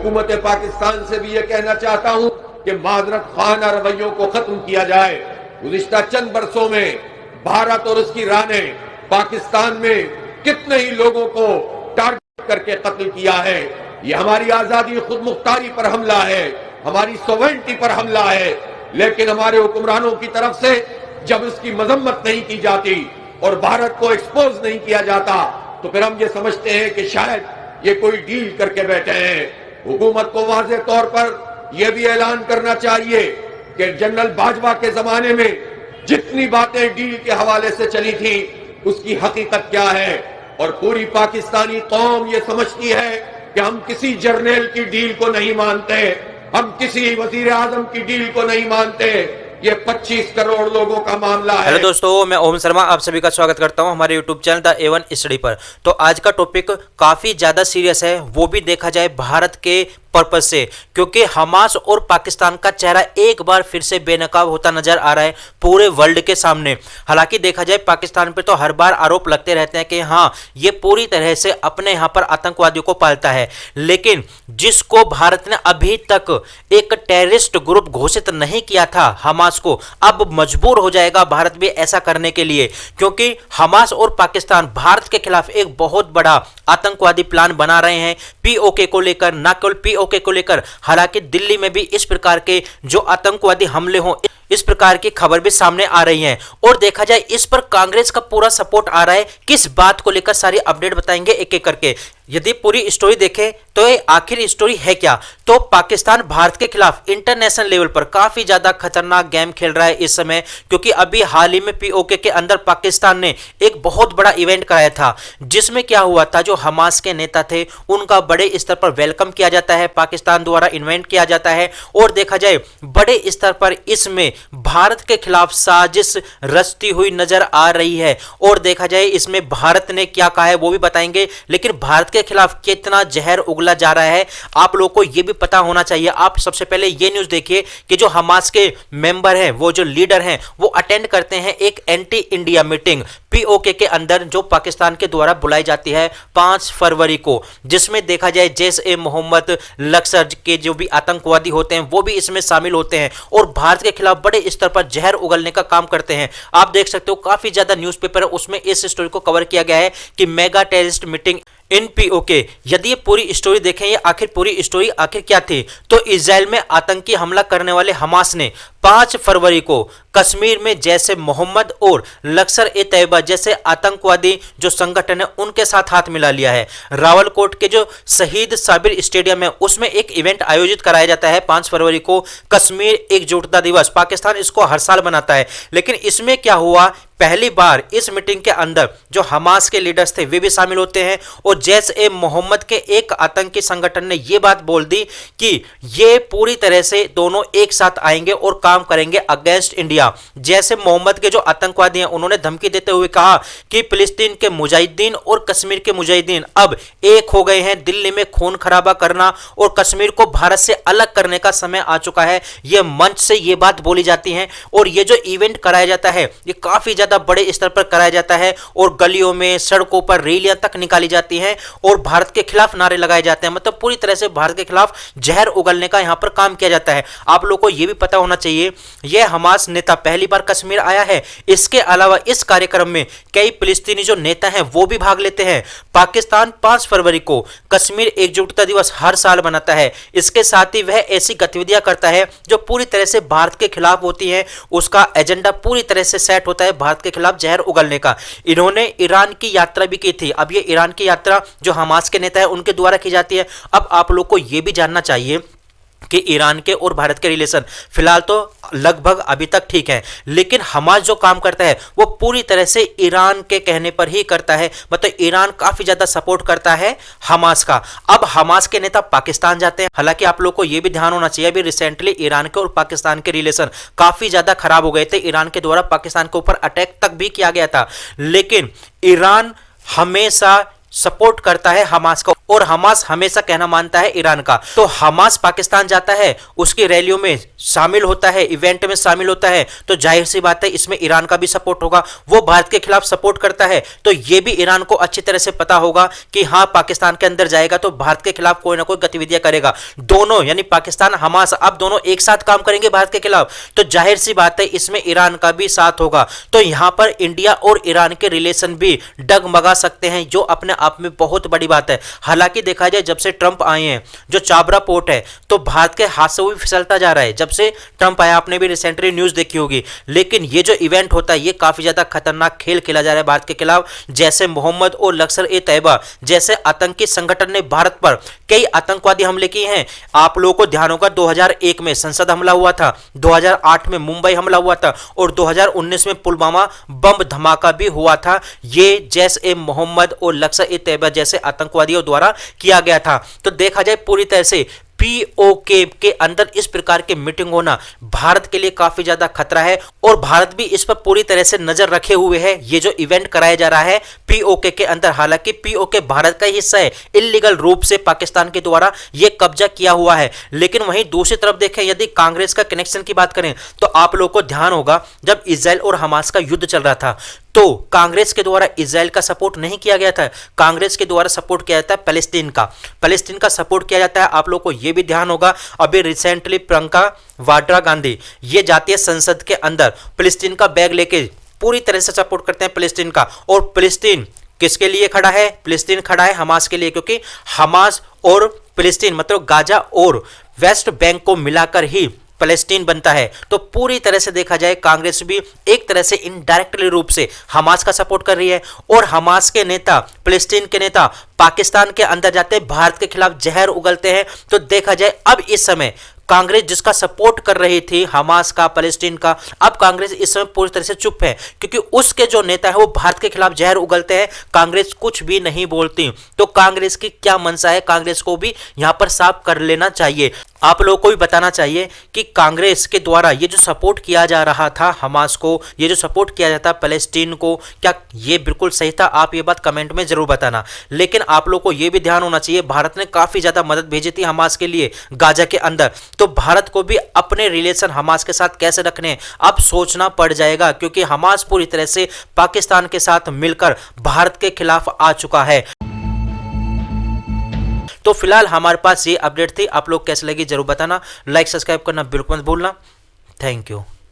हुकूमत पाकिस्तान से भी ये कहना चाहता हूं कि माजरत खाना रवैयों को खत्म किया जाए। गुज़िश्ता चंद बरसों में भारत और उसकी राने पाकिस्तान में कितने ही लोगों को टारगेट करके कत्ल किया है। ये हमारी आजादी खुद मुख्तारी पर हमला है, हमारी सोवेरेनिटी पर हमला है। लेकिन हमारे हुक्मरानों की तरफ से जब इसकी मजम्मत नहीं की जाती और भारत को एक्सपोज नहीं किया जाता तो फिर हम ये समझते हैं कि शायद ये कोई डील करके बैठे हैं। हुकूमत को वाज़ेह तौर पर यह भी ऐलान करना चाहिए कि जनरल बाजवा के जमाने में जितनी बातें डील के हवाले से चली थी उसकी हकीकत क्या है। और पूरी पाकिस्तानी कौम ये समझती है कि हम किसी जर्नल की डील को नहीं मानते, हम किसी वजीर आजम की डील को नहीं मानते। ये 25 करोड़ लोगों का मामला है। हेलो दोस्तों, मैं ओम शर्मा आप सभी का स्वागत करता हूं हमारे YouTube channel the A1 study पर। तो आज का टॉपिक काफी ज्यादा सीरियस है, वो भी देखा जाए भारत के पर्पज से, क्योंकि हमास और पाकिस्तान का चेहरा एक बार फिर से बेनकाब होता नजर आ रहा है पूरे वर्ल्ड के सामने। हालांकि देखा जाए पाकिस्तान पे तो हर बार आरोप लगते रहते हैं कि हाँ ये पूरी तरह से अपने यहाँ पर आतंकवादियों को पालता है, लेकिन जिसको भारत ने अभी तक एक टेररिस्ट ग्रुप घोषित नहीं किया था हमास को, अब मजबूर हो जाएगा भारत भी ऐसा करने के लिए, क्योंकि हमास और पाकिस्तान भारत के खिलाफ एक बहुत बड़ा आतंकवादी प्लान बना रहे हैं पीओके को लेकर, न केवल पीओके को लेकर, हालांकि दिल्ली में भी इस प्रकार के जो आतंकवादी हमले हों इस प्रकार की खबर भी सामने आ रही है। और देखा जाए इस पर कांग्रेस का पूरा सपोर्ट आ रहा है। किस बात को लेकर सारी अपडेट बताएंगे एक एक करके। यदि पूरी स्टोरी देखें तो ये आखिर स्टोरी है क्या, तो पाकिस्तान भारत के खिलाफ इंटरनेशनल लेवल पर काफी ज्यादा खतरनाक गेम खेल रहा है इस समय, क्योंकि अभी हाल ही में पीओके के अंदर पाकिस्तान ने एक बहुत बड़ा इवेंट कराया था, जिसमें क्या हुआ था, जो हमास के नेता थे उनका बड़े स्तर पर वेलकम किया जाता है, पाकिस्तान द्वारा इन्वेंट किया जाता है। और देखा जाए बड़े स्तर पर इसमें भारत के खिलाफ साजिश रचती हुई नजर आ रही है। और देखा जाए इसमें भारत ने क्या कहा है वो भी बताएंगे, लेकिन भारत के खिलाफ कितना जहर उगला जा रहा है आप लोगों को यह भी पता होना चाहिए। आप सबसे पहले ये न्यूज देखिए कि जो हमास के मेंबर हैं, वो जो लीडर हैं, वो अटेंड करते हैं एक एंटी इंडिया मीटिंग पीओके के अंदर, जो पाकिस्तान के द्वारा बुलाई जाती है 5 फरवरी को, जिसमें देखा जाए जैश-ए-मोहम्मद, लश्कर के जो भी आतंकवादी होते हैं वो भी इसमें शामिल होते हैं और भारत के खिलाफ बड़े स्तर पर जहर उगलने का काम करते हैं। आप देख सकते हो काफी ज्यादा न्यूज़पेपर है उसमें इस स्टोरी को कवर किया गया है कि mega terrorist meeting in PoK. यदि ये पूरी स्टोरी देखें, ये आखिर पूरी स्टोरी आखिर क्या थी, तो इजराइल में आतंकी हमला करने वाले हमास ने 5 फरवरी को कश्मीर में जैसे मोहम्मद और लश्कर-ए-तैयबा जैसे आतंकवादी जो संगठन है उनके साथ हाथ मिला लिया है। रावलकोट के जो शहीद साबिर स्टेडियम है उसमें एक इवेंट आयोजित कराया जाता है 5 फरवरी को, कश्मीर एकजुटता दिवस। पाकिस्तान इसको हर साल मनाता है, लेकिन इसमें क्या हुआ, पहली बार इस मीटिंग के अंदर जो हमास के लीडर्स थे वे भी शामिल होते हैं और जैश-ए-मोहम्मद के एक आतंकी संगठन ने यह बात बोल दी कि ये पूरी तरह से दोनों एक साथ आएंगे और काम करेंगे अगेंस्ट इंडिया। जैश-ए-मोहम्मद के जो आतंकवादी हैं उन्होंने धमकी देते हुए कहा कि फिलिस्तीन के मुजाहिदीन और कश्मीर के मुजाहिदीन अब एक हो गए हैं, दिल्ली में खून खराबा करना और कश्मीर को भारत से अलग करने का समय आ चुका है। यह मंच से यह बात बोली जाती है और यह जो इवेंट कराया जाता है ये काफी ज्यादा बड़े स्तर पर कराया जाता है और गलियों में, सड़कों पर रैलियां तक निकाली जाती हैं और भारत के खिलाफ नारे लगाए जाते हैं। मतलब पूरी तरह से भारत के खिलाफ जहर उगलने का यहां पर काम किया जाता है। आप लोगों को यह भी पता होना चाहिए यह हमास नेता पहली बार कश्मीर आया है। इसके अलावा इस कार्यक्रम में कई फिलिस्तीनी जो नेता हैं वो भी भाग लेते हैं। पाकिस्तान 5 फरवरी को कश्मीर एकजुटता दिवस हर साल मनाता है। इसके साथ ही वह ऐसी गतिविधियां करता है जो पूरी तरह से भारत के खिलाफ होती है। उसका एजेंडा पूरी तरह से सेट होता है भारत के खिलाफ जहर उगलने का। इन्होंने ईरान की यात्रा भी की थी। अब ये ईरान की यात्रा जो हमास के नेता है उनके द्वारा की जाती है। अब आप लोग को यह भी जानना चाहिए कि ईरान के और भारत के रिलेशन फिलहाल तो लगभग अभी तक ठीक है, लेकिन हमास जो काम करता है वो पूरी तरह से ईरान के कहने पर ही करता है। मतलब ईरान काफी ज्यादा सपोर्ट करता है हमास का। अब हमास के नेता पाकिस्तान जाते हैं। हालांकि आप लोग को यह भी ध्यान होना चाहिए अभी रिसेंटली ईरान के और पाकिस्तान के रिलेशन काफी ज्यादा खराब हो गए थे। ईरान के द्वारा पाकिस्तान के ऊपर अटैक तक भी किया गया था, लेकिन ईरान हमेशा सपोर्ट करता है हमास का और हमास हमेशा कहना मानता है ईरान का। तो हमास पाकिस्तान जाता है, उसकी रैलियों में शामिल होता है, इवेंट में शामिल होता है, तो जाहिर सी बात है इसमें ईरान का भी सपोर्ट होगा। वो भारत के खिलाफ सपोर्ट करता है तो ये भी ईरान को अच्छी तरह से पता होगा कि हाँ पाकिस्तान के अंदर जाएगा तो भारत के खिलाफ कोई ना कोई गतिविधियां करेगा। दोनों यानी पाकिस्तान हमास अब दोनों एक साथ काम करेंगे भारत के खिलाफ, तो जाहिर सी बात है इसमें ईरान का भी साथ होगा। तो यहां पर इंडिया और ईरान के रिलेशन भी डगमगा सकते हैं, जो अपने आप में बहुत बड़ी बात है। हालांकि देखा जाए जब से ट्रंप आए हैं, जो चाबरा पोर्ट है तो भारत के हाथ से वो भी फिसलता जा रहा है जब से ट्रंप आया। आपने भी रिसेंटली न्यूज देखी होगी। लेकिन ये जो इवेंट होता है ये काफी ज्यादा खतरनाक खेल खेला जा रहा है भारत के खिलाफ। जैसे मोहम्मद और लश्कर-ए-तैयबा जैसे आतंकी संगठन ने भारत पर कई आतंकवादी हमले किए हैं। आप लोगों को ध्यान होगा 2001 में संसद हमला हुआ था, 2008 में मुंबई हमला हुआ था और 2019 में पुलवामा बम धमाका भी हुआ था। ये जैश-ए-मोहम्मद और लश्कर-ए-तैयबा जैसे आतंकवादियों द्वारा किया गया था। तो देखा जाए पूरी तरह से पीओके के अंदर इस प्रकार की मीटिंग होना भारत के लिए काफी ज्यादा खतरा है और भारत भी इस पर पूरी तरह से नजर रखे हुए है। ये जो इवेंट कराया जा रहा है पीओके के अंदर, हालांकि पीओके भारत का ही हिस्सा है, इल्लीगल रूप से पाकिस्तान के द्वारा यह कब्जा किया हुआ है। लेकिन वहीं दूसरी तरफ देखें, यदि कांग्रेस का कनेक्शन की बात करें तो आप लोगों को ध्यान होगा जब इजराइल और हमास का युद्ध चल रहा था तो कांग्रेस के द्वारा इजराइल का सपोर्ट नहीं किया गया था, कांग्रेस के द्वारा सपोर्ट किया जाता है पैलेस्टीन का सपोर्ट किया जाता है। आप लोगों को यह भी ध्यान होगा अभी रिसेंटली प्रियंका वाड्रा गांधी ये जाती है संसद के अंदर, फिलिस्तीन का बैग लेके पूरी तरह से सपोर्ट करते हैं फिलिस्तीन का। और फिलिस्तीन किसके लिए खड़ा है? फिलिस्तीन खड़ा है हमास के लिए, क्योंकि हमास और फिलिस्तीन मतलब गाजा और वेस्ट बैंक को मिलाकर ही पैलेस्टीन बनता है। तो पूरी तरह से देखा जाए कांग्रेस भी एक तरह से इनडायरेक्टली रूप से हमास का सपोर्ट कर रही है और हमास के नेता, फिलिस्तीन के नेता पाकिस्तान के अंदर जाते हैं, भारत के खिलाफ जहर उगलते हैं। तो देखा जाए अब इस समय कांग्रेस जिसका सपोर्ट कर रही थी हमास का, पैलेस्टीन का, अब कांग्रेस इस समय पूरी तरह से चुप है क्योंकि उसके जो नेता है वो भारत के खिलाफ जहर उगलते हैं, कांग्रेस कुछ भी नहीं बोलती। तो कांग्रेस की क्या मंशा है, कांग्रेस को भी यहां पर साफ कर लेना चाहिए। आप लोगों को भी बताना चाहिए कि कांग्रेस के द्वारा ये जो सपोर्ट किया जा रहा था हमास को, ये जो सपोर्ट किया जाता पैलेस्टीन को, क्या ये बिल्कुल सही था? आप ये बात कमेंट में जरूर बताना। लेकिन आप लोगों को ये भी ध्यान होना चाहिए भारत ने काफी ज्यादा मदद भेजी थी हमास के लिए गाजा के अंदर, तो भारत को भी अपने रिलेशन हमास के साथ कैसे रखने अब सोचना पड़ जाएगा, क्योंकि हमास पूरी तरह से पाकिस्तान के साथ मिलकर भारत के खिलाफ आ चुका है। तो फिलहाल हमारे पास ये अपडेट थी, आप लोग कैसे लगी जरूर बताना, लाइक सब्सक्राइब करना बिल्कुल मत भूलना। Thank you.